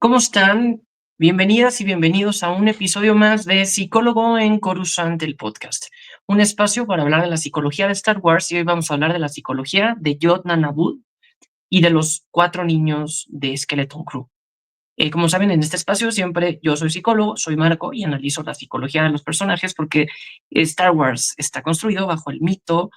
¿Cómo están? Bienvenidas y bienvenidos a un episodio más de Psicólogo en Coruscant, el podcast. Un espacio para hablar de la psicología de Star Wars y hoy vamos a hablar de la psicología de Jodna Nabud y de los cuatro niños de Skeleton Crew. Como saben, en este espacio siempre yo soy psicólogo, soy Marco y analizo la psicología de los personajes porque Star Wars está construido bajo el mito,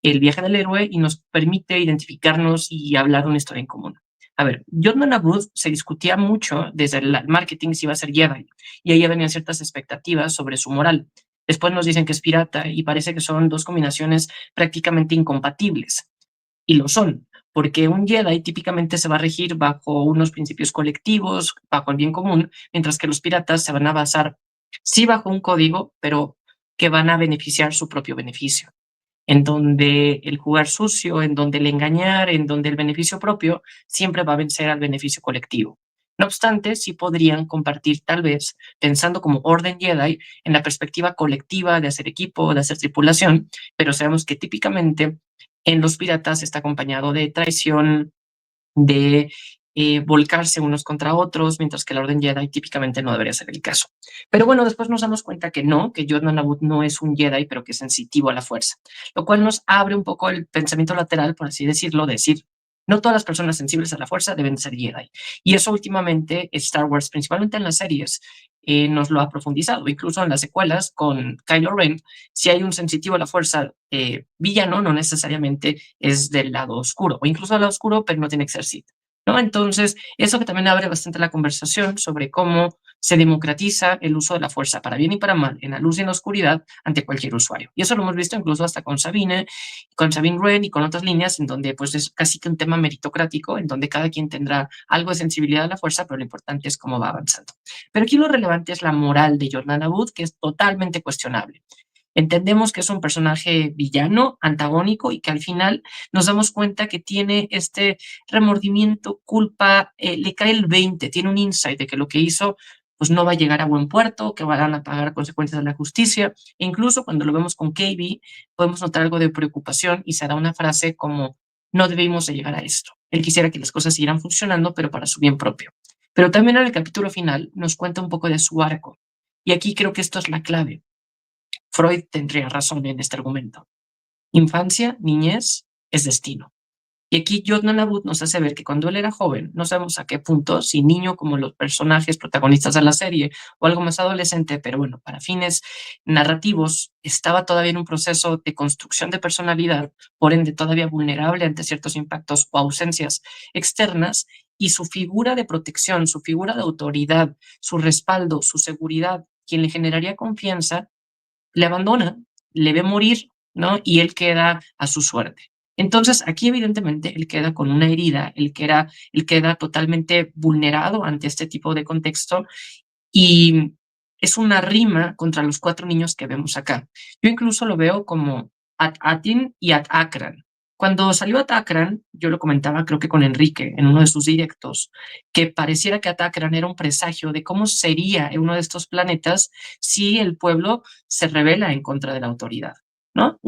el viaje del héroe y nos permite identificarnos y hablar de una historia en común. A ver, Jodna Nabud se discutía mucho desde el marketing si iba a ser Jedi y ahí venían ciertas expectativas sobre su moral. Después nos dicen que es pirata y parece que son dos combinaciones prácticamente incompatibles. Y lo son, porque un Jedi típicamente se va a regir bajo unos principios colectivos, bajo el bien común, mientras que los piratas se van a basar, sí, bajo un código, pero que van a beneficiar su propio beneficio, en donde el jugar sucio, en donde el engañar, en donde el beneficio propio siempre va a vencer al beneficio colectivo. No obstante, sí podrían compartir, tal vez, pensando como Orden Jedi, en la perspectiva colectiva de hacer equipo, de hacer tripulación, pero sabemos que típicamente en los piratas está acompañado de traición, de volcarse unos contra otros, mientras que la Orden Jedi típicamente no debería ser el caso. Pero bueno, después nos damos cuenta que no, que Jordan Nabut no es un Jedi, pero que es sensitivo a la fuerza, lo cual nos abre un poco el pensamiento lateral, por así decirlo, de decir, no todas las personas sensibles a la fuerza deben ser Jedi. Y eso últimamente Star Wars, principalmente en las series, nos lo ha profundizado, incluso en las secuelas con Kylo Ren, si hay un sensitivo a la fuerza villano, no necesariamente es del lado oscuro, o incluso del lado oscuro, pero no tiene que ser Sith, ¿no? Entonces, eso que también abre bastante la conversación sobre cómo se democratiza el uso de la fuerza para bien y para mal, en la luz y en la oscuridad, ante cualquier usuario. Y eso lo hemos visto incluso hasta con Sabine Wren y con otras líneas en donde pues es casi que un tema meritocrático, en donde cada quien tendrá algo de sensibilidad a la fuerza, pero lo importante es cómo va avanzando. Pero aquí lo relevante es la moral de Jordana Wood, que es totalmente cuestionable. Entendemos que es un personaje villano, antagónico, y que al final nos damos cuenta que tiene este remordimiento, culpa, le cae el 20, tiene un insight de que lo que hizo pues no va a llegar a buen puerto, que van a pagar consecuencias de la justicia. E incluso cuando lo vemos con KB, podemos notar algo de preocupación y se da una frase como, no debimos de llegar a esto. Él quisiera que las cosas siguieran funcionando, pero para su bien propio. Pero también en el capítulo final nos cuenta un poco de su arco. Y aquí creo que esto es la clave. Freud tendría razón en este argumento. Infancia, niñez, es destino. Y aquí Jodna Nabut nos hace ver que cuando él era joven, no sabemos a qué punto, si niño como los personajes protagonistas de la serie o algo más adolescente, pero bueno, para fines narrativos, estaba todavía en un proceso de construcción de personalidad, por ende todavía vulnerable ante ciertos impactos o ausencias externas, y su figura de protección, su figura de autoridad, su respaldo, su seguridad, quien le generaría confianza, le abandona, le ve morir, ¿no? Y él queda a su suerte. Entonces, aquí evidentemente él queda con una herida, él queda totalmente vulnerado ante este tipo de contexto y es una rima contra los cuatro niños que vemos acá. Yo incluso lo veo como At Atin y At Akran. Cuando salió At Akran, yo lo comentaba creo que con Enrique en uno de sus directos, que pareciera que At Akran era un presagio de cómo sería uno de estos planetas si el pueblo se rebela en contra de la autoridad, ¿no?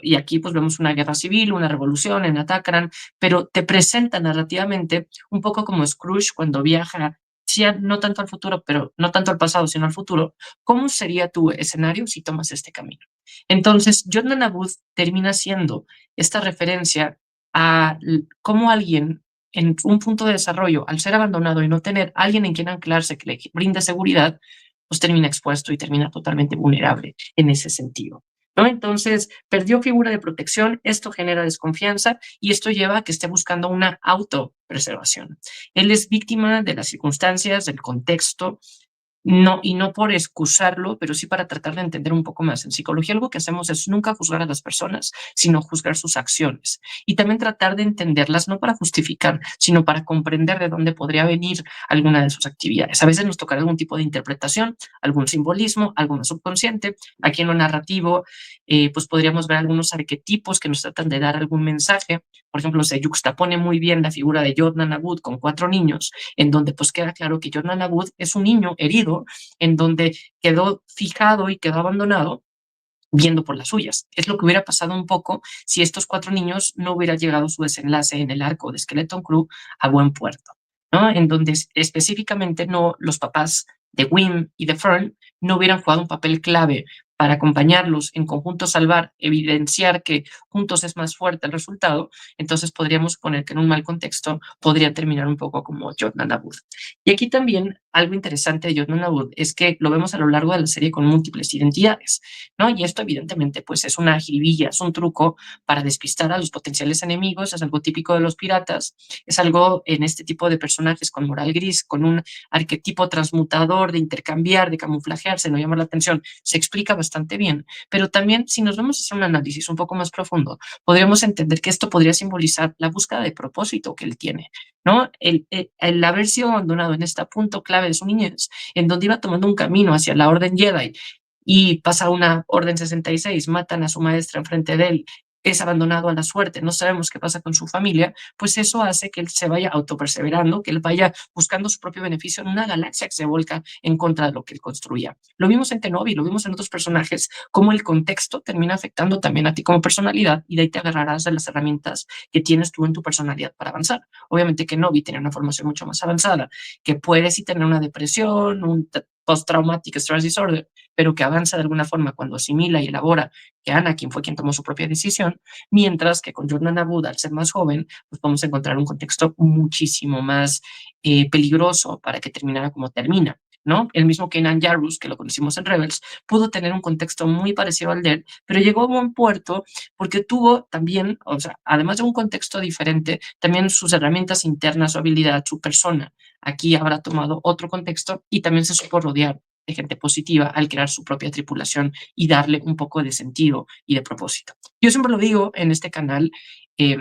Y aquí pues vemos una guerra civil, una revolución en At Akran, pero te presenta narrativamente un poco como Scrooge cuando viaja, sí, no tanto al futuro, pero no tanto al pasado, sino al futuro. ¿Cómo sería tu escenario si tomas este camino? Entonces, John Nabud termina siendo esta referencia a cómo alguien en un punto de desarrollo, al ser abandonado y no tener alguien en quien anclarse que le brinde seguridad, pues termina expuesto y termina totalmente vulnerable en ese sentido, ¿no? Entonces, perdió figura de protección, esto genera desconfianza y esto lleva a que esté buscando una autopreservación. Él es víctima de las circunstancias, del contexto, no, y no por excusarlo, pero sí para tratar de entender un poco más. En psicología algo que hacemos es nunca juzgar a las personas, sino juzgar sus acciones. Y también tratar de entenderlas, no para justificar, sino para comprender de dónde podría venir alguna de sus actividades. A veces nos tocará algún tipo de interpretación, algún simbolismo, algo más subconsciente. Aquí en lo narrativo, pues podríamos ver algunos arquetipos que nos tratan de dar algún mensaje. Por ejemplo, se yuxtapone muy bien la figura de Jodna Nabud con cuatro niños, en donde pues queda claro que Jodna Nabud es un niño herido, en donde quedó fijado y quedó abandonado viendo por las suyas. Es lo que hubiera pasado un poco si estos cuatro niños no hubiera llegado su desenlace en el arco de Skeleton Crew a buen puerto. ¿no? En donde específicamente no, los papás de Wim y de Fern no hubieran jugado un papel clave para acompañarlos en conjunto, salvar, evidenciar que juntos es más fuerte el resultado, entonces podríamos suponer que en un mal contexto podría terminar un poco como Jordan Abud. Y aquí también algo interesante de Jordan Abud es que lo vemos a lo largo de la serie con múltiples identidades, ¿no? Y esto evidentemente pues es una jiribilla, es un truco para despistar a los potenciales enemigos, es algo típico de los piratas, es algo en este tipo de personajes con moral gris, con un arquetipo transmutador de intercambiar, de camuflajearse, no llamar la atención, se explica bastante bien. Pero también, si nos vamos a hacer un análisis un poco más profundo, podríamos entender que esto podría simbolizar la búsqueda de propósito que él tiene, ¿no? El haber sido abandonado en este punto clave de su niñez, en donde iba tomando un camino hacia la Orden Jedi y pasa una Orden 66, matan a su maestra enfrente de él, es abandonado a la suerte, no sabemos qué pasa con su familia, pues eso hace que él se vaya autoperseverando, que él vaya buscando su propio beneficio en una galaxia que se volca en contra de lo que él construía. Lo vimos en Kenobi, lo vimos en otros personajes, cómo el contexto termina afectando también a ti como personalidad y de ahí te agarrarás de las herramientas que tienes tú en tu personalidad para avanzar. Obviamente Kenobi tiene una formación mucho más avanzada, que puede sí tener una depresión, un post-traumatic stress disorder, pero que avanza de alguna forma cuando asimila y elabora que Anakin fue quien tomó su propia decisión, mientras que con Jordan Abud, al ser más joven, pues podemos encontrar un contexto muchísimo más peligroso para que terminara como termina, ¿no? El mismo Kanan Jarrus, que lo conocimos en Rebels, pudo tener un contexto muy parecido al de él, pero llegó a buen puerto porque tuvo también, o sea, además de un contexto diferente, también sus herramientas internas, su habilidad, su persona. Aquí habrá tomado otro contexto y también se supo rodear de gente positiva al crear su propia tripulación y darle un poco de sentido y de propósito. Yo siempre lo digo en este canal, eh,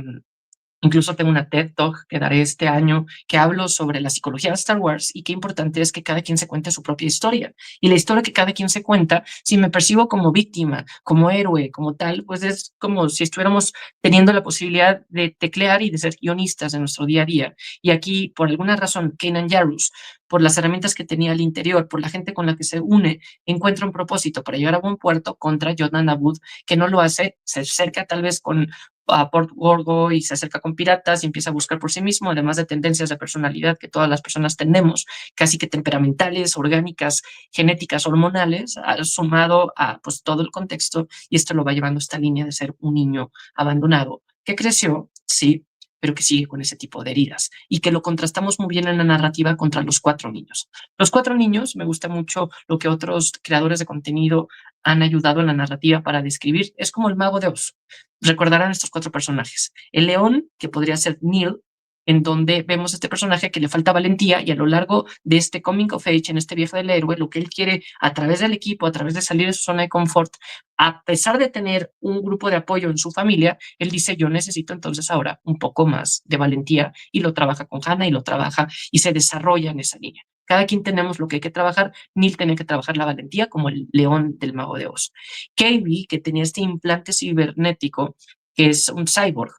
incluso tengo una TED Talk que daré este año que hablo sobre la psicología de Star Wars y qué importante es que cada quien se cuente su propia historia. Y la historia que cada quien se cuenta, si me percibo como víctima, como héroe, como tal, pues es como si estuviéramos teniendo la posibilidad de teclear y de ser guionistas de nuestro día a día. Y aquí, por alguna razón, Kanan Jarrus, por las herramientas que tenía al interior, por la gente con la que se une, encuentra un propósito para llegar a buen puerto contra Jordan Abud, que no lo hace, se acerca tal vez con a Port Gorgo y se acerca con piratas y empieza a buscar por sí mismo, además de tendencias de personalidad que todas las personas tenemos, casi que temperamentales, orgánicas, genéticas, hormonales, sumado a pues todo el contexto, y esto lo va llevando a esta línea de ser un niño abandonado, que creció, sí, pero que sigue con ese tipo de heridas y que lo contrastamos muy bien en la narrativa contra los cuatro niños. Los cuatro niños, me gusta mucho lo que otros creadores de contenido han ayudado en la narrativa para describir, es como el mago de Oz. Recordarán estos cuatro personajes. El león, que podría ser Neil, en donde vemos a este personaje que le falta valentía y a lo largo de este coming of age, en este viaje del héroe, lo que él quiere a través del equipo, a través de salir de su zona de confort, a pesar de tener un grupo de apoyo en su familia, él dice, yo necesito entonces ahora un poco más de valentía y lo trabaja con Hannah y lo trabaja y se desarrolla en esa línea. Cada quien tenemos lo que hay que trabajar. Neil tenía que trabajar la valentía como el león del mago de Oz. KB, que tenía este implante cibernético, que es un cyborg,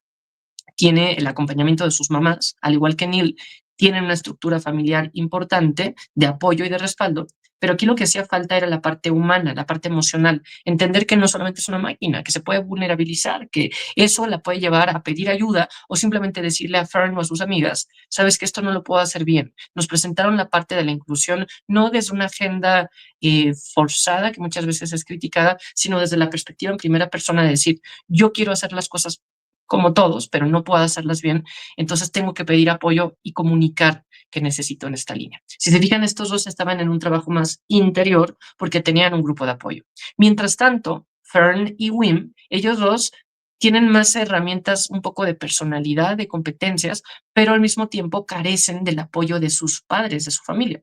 tiene el acompañamiento de sus mamás, al igual que Neil, tienen una estructura familiar importante de apoyo y de respaldo, pero aquí lo que hacía falta era la parte humana, la parte emocional, entender que no solamente es una máquina, que se puede vulnerabilizar, que eso la puede llevar a pedir ayuda o simplemente decirle a Fern o a sus amigas, sabes que esto no lo puedo hacer bien. Nos presentaron la parte de la inclusión no desde una agenda forzada, que muchas veces es criticada, sino desde la perspectiva en primera persona de decir, yo quiero hacer las cosas como todos, pero no puedo hacerlas bien, entonces tengo que pedir apoyo y comunicar que necesito en esta línea. Si se fijan, estos dos estaban en un trabajo más interior porque tenían un grupo de apoyo. Mientras tanto, Fern y Wim, ellos dos tienen más herramientas, un poco de personalidad, de competencias, pero al mismo tiempo carecen del apoyo de sus padres, de su familia.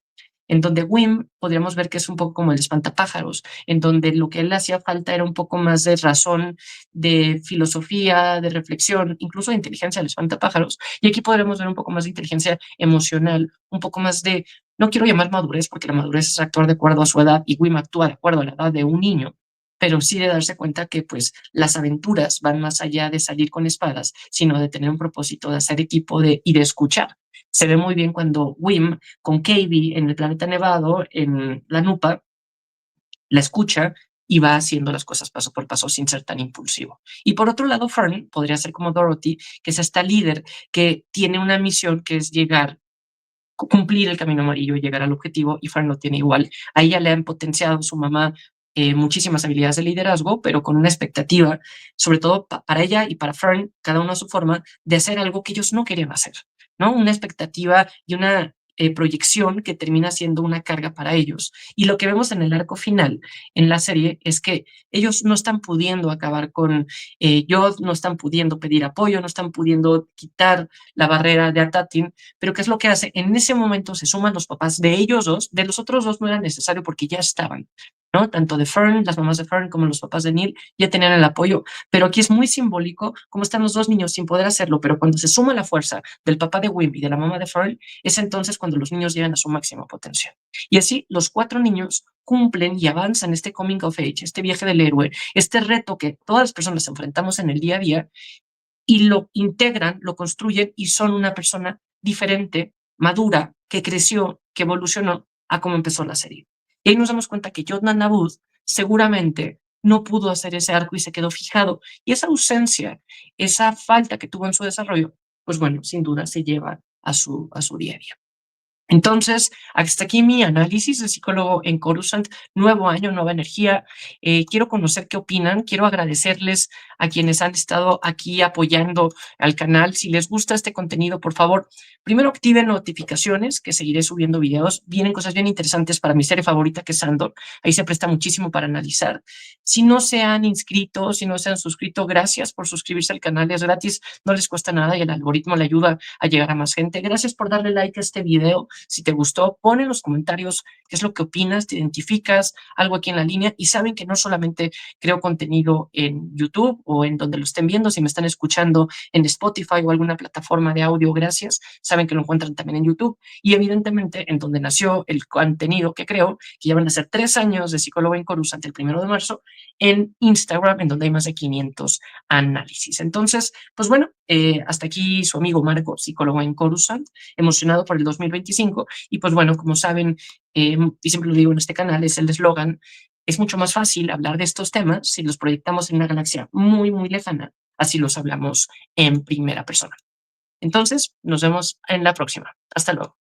En donde Wim podríamos ver que es un poco como el espantapájaros, en donde lo que él hacía falta era un poco más de razón, de filosofía, de reflexión, incluso de inteligencia del espantapájaros. Y aquí podremos ver un poco más de inteligencia emocional, un poco más de, no quiero llamar madurez, porque la madurez es actuar de acuerdo a su edad y Wim actúa de acuerdo a la edad de un niño, pero sí de darse cuenta que pues las aventuras van más allá de salir con espadas, sino de tener un propósito de hacer equipo y de escuchar. Se ve muy bien cuando Wim con KB en el planeta nevado, en la Nupa, la escucha y va haciendo las cosas paso por paso sin ser tan impulsivo. Y por otro lado, Fern podría ser como Dorothy, que es esta líder que tiene una misión que es llegar cumplir el camino amarillo y llegar al objetivo, y Fern lo tiene igual. A ella le han potenciado su mamá muchísimas habilidades de liderazgo, pero con una expectativa, sobre todo para ella y para Fern, cada uno a su forma, de hacer algo que ellos no querían hacer, ¿no? Una expectativa y una proyección que termina siendo una carga para ellos. Y lo que vemos en el arco final en la serie es que ellos no están pudiendo acabar con Yod, no están pudiendo pedir apoyo, no están pudiendo quitar la barrera de Atatin, pero ¿qué es lo que hace? En ese momento se suman los papás de ellos dos, de los otros dos no era necesario porque ya estaban, ¿no? Tanto de Fern, las mamás de Fern, como los papás de Neil ya tenían el apoyo, pero aquí es muy simbólico cómo están los dos niños sin poder hacerlo, pero cuando se suma la fuerza del papá de Wim y de la mamá de Fern, es entonces cuando los niños llegan a su máxima potencia. Y así los cuatro niños cumplen y avanzan este coming of age, este viaje del héroe, este reto que todas las personas enfrentamos en el día a día, y lo integran, lo construyen y son una persona diferente, madura, que creció, que evolucionó a cómo empezó la serie. Y ahí nos damos cuenta que Jordan Nabud seguramente no pudo hacer ese arco y se quedó fijado. Y esa ausencia, esa falta que tuvo en su desarrollo, pues bueno, sin duda se lleva a su día a día. Entonces, hasta aquí mi análisis de psicólogo en Coruscant, nuevo año, nueva energía. Quiero conocer qué opinan, quiero agradecerles a quienes han estado aquí apoyando al canal. Si les gusta este contenido, por favor, primero activen notificaciones, que seguiré subiendo videos. Vienen cosas bien interesantes para mi serie favorita, que es Andor. Ahí se presta muchísimo para analizar. Si no se han inscrito, si no se han suscrito, gracias por suscribirse al canal, es gratis, no les cuesta nada y el algoritmo le ayuda a llegar a más gente. Gracias por darle like a este video. Si te gustó, pon en los comentarios qué es lo que opinas, te identificas, algo aquí en la línea. Y saben que no solamente creo contenido en YouTube o en donde lo estén viendo, si me están escuchando en Spotify o alguna plataforma de audio, gracias. Saben que lo encuentran también en YouTube y evidentemente en donde nació el contenido que creo, que ya van a ser 3 años de psicólogo en Coruscant el 1 de marzo, en Instagram, en donde hay más de 500 análisis. Entonces, pues bueno, hasta aquí su amigo Marco, psicólogo en Coruscant, emocionado por el 2025. Y pues bueno, como saben, y siempre lo digo en este canal, es el eslogan, es mucho más fácil hablar de estos temas si los proyectamos en una galaxia muy, muy lejana, así los hablamos en primera persona. Entonces, nos vemos en la próxima. Hasta luego.